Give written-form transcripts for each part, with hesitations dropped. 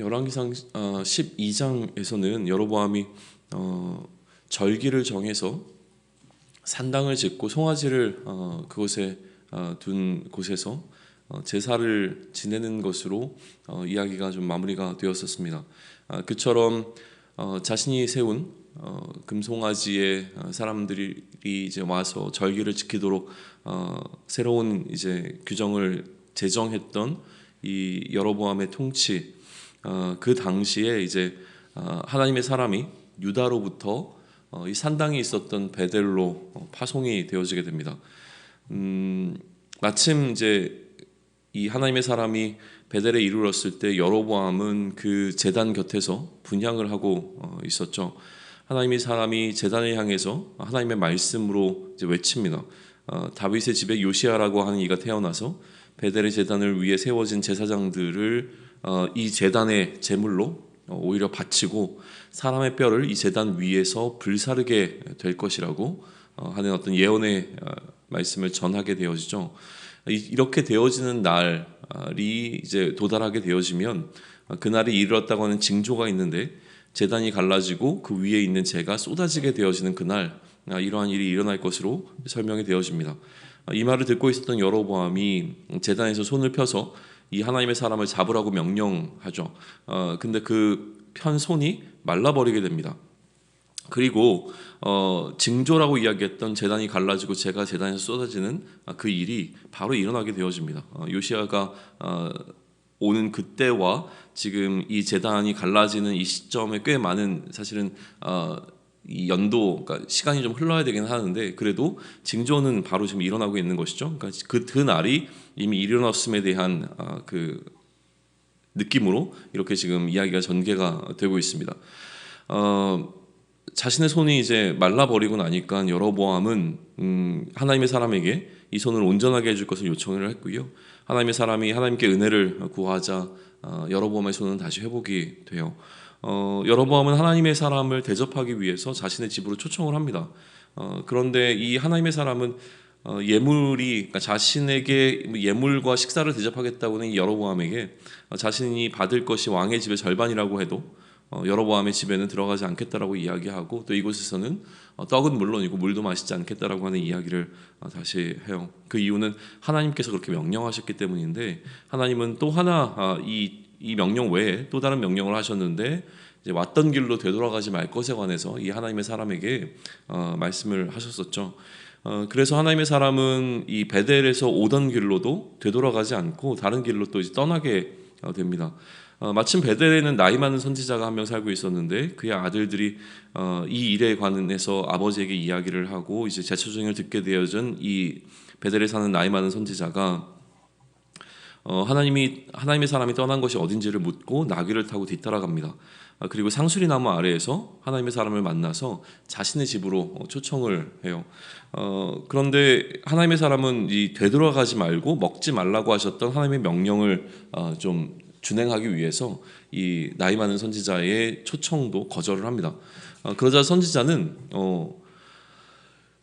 열왕기상 12장에서는 여로보암이 절기를 정해서 산당을 짓고 송아지를 그곳에 둔 곳에서 제사를 지내는 것으로 이야기가 좀 마무리가 되었었습니다. 그처럼 자신이 세운 금송아지의 사람들이 이제 와서 절기를 지키도록 새로운 이제 규정을 제정했던 이 여로보암의 통치, 그 당시에 이제 하나님의 사람이 유다로부터 이 산당이 있었던 베델로 파송이 되어지게 됩니다. 마침 이제 이 하나님의 사람이 베델에 이르렀을 때 여로보암은 그 제단 곁에서 분향을 하고 있었죠. 하나님의 사람이 제단을 향해서 하나님의 말씀으로 이제 외칩니다. 다윗의 집에 요시아라고 하는 이가 태어나서 베델의 제단을 위해 세워진 제사장들을 이 제단의 제물로 오히려 바치고 사람의 뼈를 이 제단 위에서 불사르게 될 것이라고 하는 어떤 예언의 말씀을 전하게 되어지죠. 이렇게 되어지는 날이 이제 도달하게 되어지면 그날이 이르렀다고 하는 징조가 있는데 제단이 갈라지고 그 위에 있는 재가 쏟아지게 되어지는 그날 이러한 일이 일어날 것으로 설명이 되어집니다. 이 말을 듣고 있었던 여로보암이 제단에서 손을 펴서 이 하나님의 사람을 잡으라고 명령하죠. 근데 그 편 손이 말라버리게 됩니다. 그리고 징조라고 이야기했던 제단이 갈라지고 재가 제단에서 쏟아지는 그 일이 바로 일어나게 되어집니다. 요시아가 오는 그때와 지금 이 제단이 갈라지는 이 시점에 꽤 많은 사실은 이 연도, 그러니까 시간이 좀 흘러야 되긴 하는데 그래도 징조는 바로 지금 일어나고 있는 것이죠. 그러니까 그 날이 이미 일어났음에 대한 그 느낌으로 이렇게 지금 이야기가 전개가 되고 있습니다. 자신의 손이 이제 말라버리고 나니까 여로보암은 하나님의 사람에게 이 손을 온전하게 해줄 것을 요청을 했고요. 하나님의 사람이 하나님께 은혜를 구하자 여로보암의 손은 다시 회복이 돼요. 여로보암은 하나님의 사람을 대접하기 위해서 자신의 집으로 초청을 합니다. 그런데 이 하나님의 사람은 그러니까 자신에게 예물과 식사를 대접하겠다고는 이 여로보암에게 자신이 받을 것이 왕의 집의 절반이라고 해도 여로보암의 집에는 들어가지 않겠다라고 이야기하고 또 이곳에서는 떡은 물론이고 물도 마시지 않겠다라고 하는 이야기를 다시 해요. 그 이유는 하나님께서 그렇게 명령하셨기 때문인데 하나님은 또 하나 이 명령 외에 또 다른 명령을 하셨는데 이제 왔던 길로 되돌아가지 말 것에 관해서 이 하나님의 사람에게 말씀을 하셨었죠. 그래서 하나님의 사람은 이 베델에서 오던 길로도 되돌아가지 않고 다른 길로 또 이제 떠나게 됩니다. 마침 베델에는 나이 많은 선지자가 한 명 살고 있었는데 그의 아들들이 이 일에 관해서 아버지에게 이야기를 하고 이제 제초정을 듣게 되어진 이 베델에 사는 나이 많은 선지자가 하나님의 사람이 떠난 것이 어딘지를 묻고 나귀를 타고 뒤따라갑니다. 그리고 상수리 나무 아래에서 하나님의 사람을 만나서 자신의 집으로 초청을 해요. 그런데 하나님의 사람은 이 되돌아가지 말고 먹지 말라고 하셨던 하나님의 명령을 좀 준행하기 위해서 이 나이 많은 선지자의 초청도 거절을 합니다. 그러자 선지자는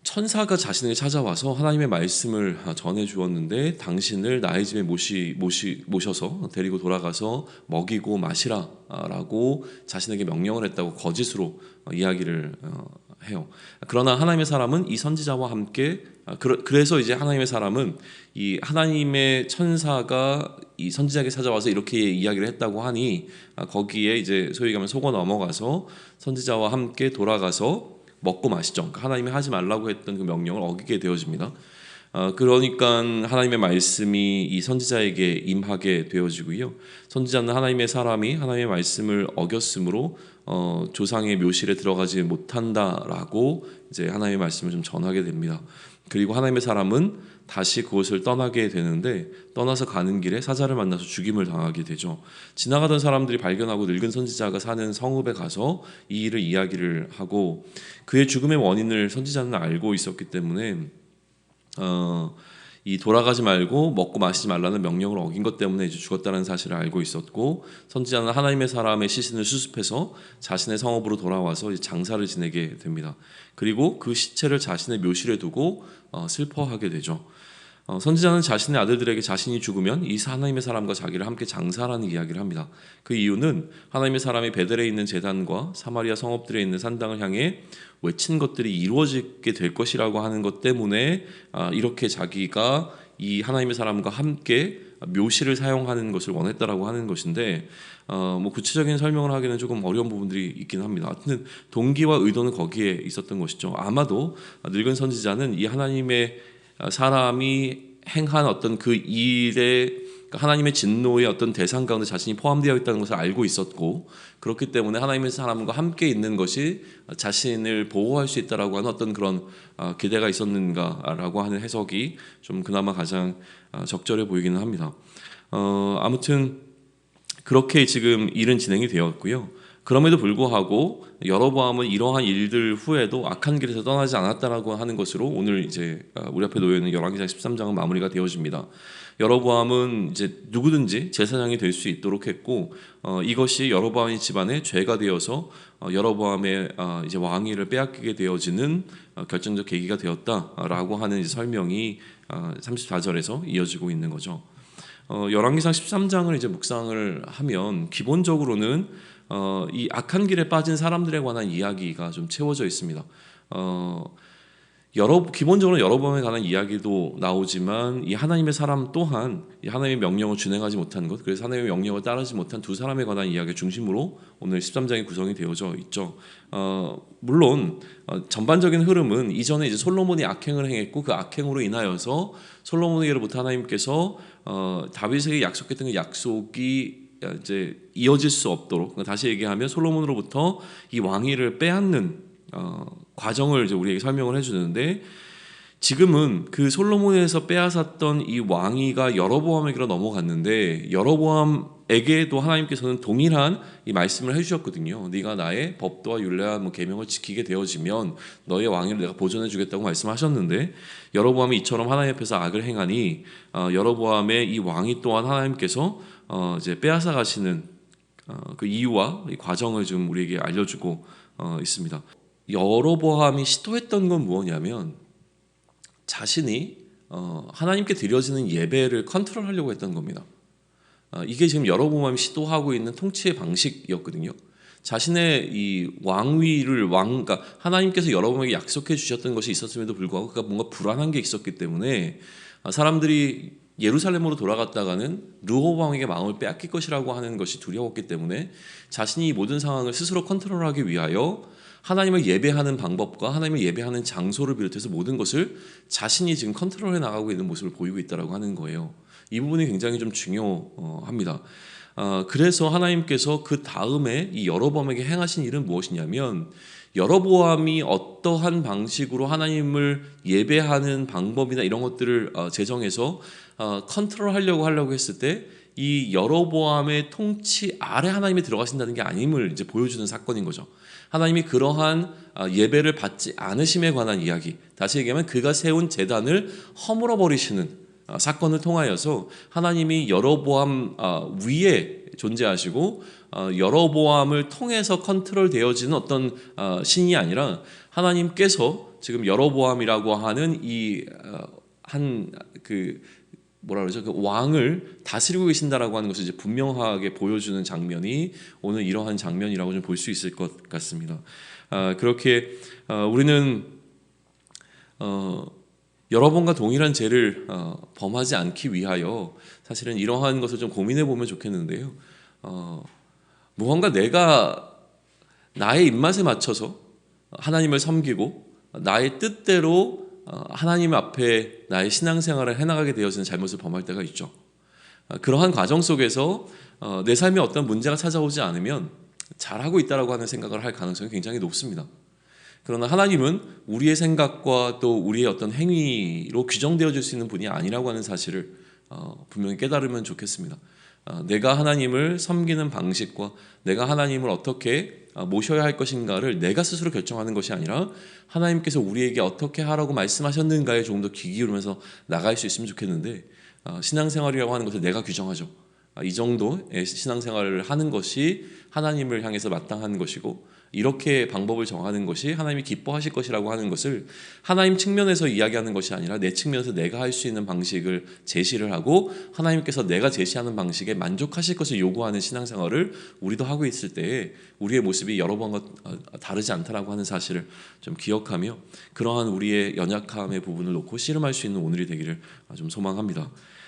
천사가 자신에게 찾아와서 하나님의 말씀을 전해 주었는데 당신을 나의 집에 모셔서 데리고 돌아가서 먹이고 마시라라고 자신에게 명령을 했다고 거짓으로 이야기를 해요. 그러나 하나님의 사람은 이 선지자와 함께 그래서 이제 하나님의 사람은 이 하나님의 천사가 이 선지자에게 찾아와서 이렇게 이야기를 했다고 하니 거기에 이제 소위 말하면 속아 넘어가서 선지자와 함께 돌아가서 먹고 마시죠. 그러니까 하나님이 하지 말라고 했던 그 명령을 어기게 되어집니다. 그러니까 하나님의 말씀이 이 선지자에게 임하게 되어지고요. 선지자는 하나님의 사람이 하나님의 말씀을 어겼으므로 조상의 묘실에 들어가지 못한다라고 이제 하나님의 말씀을 좀 전하게 됩니다. 그리고 하나님의 사람은 다시 그곳을 떠나게 되는데 떠나서 가는 길에 사자를 만나서 죽임을 당하게 되죠. 지나가던 사람들이 발견하고 늙은 선지자가 사는 성읍에 가서 이 일을 이야기를 하고 그의 죽음의 원인을 선지자는 알고 있었기 때문에 이 돌아가지 말고 먹고 마시지 말라는 명령을 어긴 것 때문에 이제 죽었다는 사실을 알고 있었고 선지자는 하나님의 사람의 시신을 수습해서 자신의 성읍으로 돌아와서 이제 장사를 지내게 됩니다. 그리고 그 시체를 자신의 묘실에 두고 슬퍼하게 되죠. 선지자는 자신의 아들들에게 자신이 죽으면 이 하나님의 사람과 자기를 함께 장사하라는 이야기를 합니다. 그 이유는 하나님의 사람이 베델에 있는 제단과 사마리아 성읍들에 있는 산당을 향해 외친 것들이 이루어지게 될 것이라고 하는 것 때문에 이렇게 자기가 이 하나님의 사람과 함께 묘시를 사용하는 것을 원했다라고 하는 것인데, 뭐 구체적인 설명을 하기는 조금 어려운 부분들이 있긴 합니다. 하여튼 동기와 의도는 거기에 있었던 것이죠. 아마도 늙은 선지자는 이 하나님의 사람이 행한 어떤 그 일에 하나님의 진노의 어떤 대상 가운데 자신이 포함되어 있다는 것을 알고 있었고, 그렇기 때문에 하나님의 사람과 함께 있는 것이 자신을 보호할 수 있다라고 하는 어떤 그런 기대가 있었는가라고 하는 해석이 좀 그나마 가장 적절해 보이기는 합니다. 아무튼 그렇게 지금 일은 진행이 되었고요. 그럼에도 불구하고 여로보암은 이러한 일들 후에도 악한 길에서 떠나지 않았다라고 하는 것으로 오늘 이제 우리 앞에 놓여 있는 열왕기상 13장은 마무리가 되어집니다. 여로보암은 이제 누구든지 제사장이 될 수 있도록 했고, 이것이 여로보암의 집안의 죄가 되어서 여로보암의 이제 왕위를 빼앗기게 되어지는 결정적 계기가 되었다라고 하는 이제 설명이 34절에서 이어지고 있는 거죠. 열왕기상 13장을 이제 묵상을 하면 기본적으로는 이 악한 길에 빠진 사람들에 관한 이야기가 좀 채워져 있습니다. 기본적으로 여로보암에 관한 이야기도 나오지만 이 하나님의 사람 또한 이 하나님의 명령을 준행하지 못한 것, 그래서 하나님의 명령을 따르지 못한 두 사람에 관한 이야기 중심으로 오늘 13장이 구성이 되어져 있죠. 물론 전반적인 흐름은 이전에 이제 솔로몬이 악행을 행했고 그 악행으로 인하여서 솔로몬에게로부터 하나님께서 다윗에게 약속했던 그 약속이 이제 이어질 수 없도록, 다시 얘기하면 솔로몬으로부터 이 왕위를 빼앗는 과정을 이제 우리에게 설명을 해주는데, 지금은 그 솔로몬에서 빼앗았던 이 왕위가 여로보암에게로 넘어갔는데 여로보암에게도 하나님께서는 동일한 이 말씀을 해주셨거든요. 네가 나의 법도와 율례와 뭐 계명을 지키게 되어지면 너의 왕위를 내가 보존해주겠다고 말씀하셨는데, 여로보암이 이처럼 하나님 앞에서 악을 행하니 여로보암의 이 왕위 또한 하나님께서 이제 빼앗아 가시는 그 이유와 이 과정을 좀 우리에게 알려주고 있습니다. 여로보암이 시도했던 건 무엇이냐면 자신이 하나님께 드려지는 예배를 컨트롤하려고 했던 겁니다. 이게 지금 여로보암이 시도하고 있는 통치의 방식이었거든요. 자신의 이 왕위를 그러니까 하나님께서 여로보암에게 약속해 주셨던 것이 있었음에도 불구하고 그가 뭔가 불안한 게 있었기 때문에 사람들이 예루살렘으로 돌아갔다가는 르호보암에게 마음을 빼앗길 것이라고 하는 것이 두려웠기 때문에 자신이 이 모든 상황을 스스로 컨트롤하기 위하여 하나님을 예배하는 방법과 하나님을 예배하는 장소를 비롯해서 모든 것을 자신이 지금 컨트롤해 나가고 있는 모습을 보이고 있다고 하는 거예요. 이 부분이 굉장히 좀 중요합니다. 그래서 하나님께서 그 다음에 이 여로보암에게 행하신 일은 무엇이냐면, 여로보암이 어떠한 방식으로 하나님을 예배하는 방법이나 이런 것들을 제정해서 컨트롤하려고 했을 때 이 여로보암의 통치 아래 하나님이 들어가신다는 게 아님을 이제 보여주는 사건인 거죠. 하나님이 그러한 예배를 받지 않으심에 관한 이야기, 다시 얘기하면 그가 세운 제단을 허물어 버리시는 사건을 통하여서 하나님이 여로보암 위에 존재하시고 여로보암을 통해서 컨트롤되어지는 어떤 신이 아니라 하나님께서 지금 여로보암이라고 하는 이 뭐라 그러죠? 그 왕을 다스리고 계신다라고 하는 것을 이제 분명하게 보여주는 장면이 오늘 이러한 장면이라고 좀 볼 수 있을 것 같습니다. 그렇게 우리는 여러분과 동일한 죄를 범하지 않기 위하여 사실은 이러한 것을 좀 고민해 보면 좋겠는데요. 무언가 내가 나의 입맛에 맞춰서 하나님을 섬기고 나의 뜻대로 하나님 앞에 나의 신앙생활을 해나가게 되어지는 잘못을 범할 때가 있죠. 그러한 과정 속에서 내 삶에 어떤 문제가 찾아오지 않으면 잘하고 있다라고 하는 생각을 할 가능성이 굉장히 높습니다. 그러나 하나님은 우리의 생각과 또 우리의 어떤 행위로 규정되어질 수 있는 분이 아니라고 하는 사실을 분명히 깨달으면 좋겠습니다. 내가 하나님을 섬기는 방식과 내가 하나님을 어떻게 모셔야 할 것인가를 내가 스스로 결정하는 것이 아니라 하나님께서 우리에게 어떻게 하라고 말씀하셨는가에 조금 더 귀 기울이면서 나갈 수 있으면 좋겠는데, 신앙생활이라고 하는 것을 내가 규정하죠. 이 정도의 신앙생활을 하는 것이 하나님을 향해서 마땅한 것이고 이렇게 방법을 정하는 것이 하나님이 기뻐하실 것이라고 하는 것을 하나님 측면에서 이야기하는 것이 아니라 내 측면에서 내가 할 수 있는 방식을 제시를 하고 하나님께서 내가 제시하는 방식에 만족하실 것을 요구하는 신앙생활을 우리도 하고 있을 때에 우리의 모습이 여러 번과 다르지 않다라고 하는 사실을 좀 기억하며 그러한 우리의 연약함의 부분을 놓고 씨름할 수 있는 오늘이 되기를 좀 소망합니다.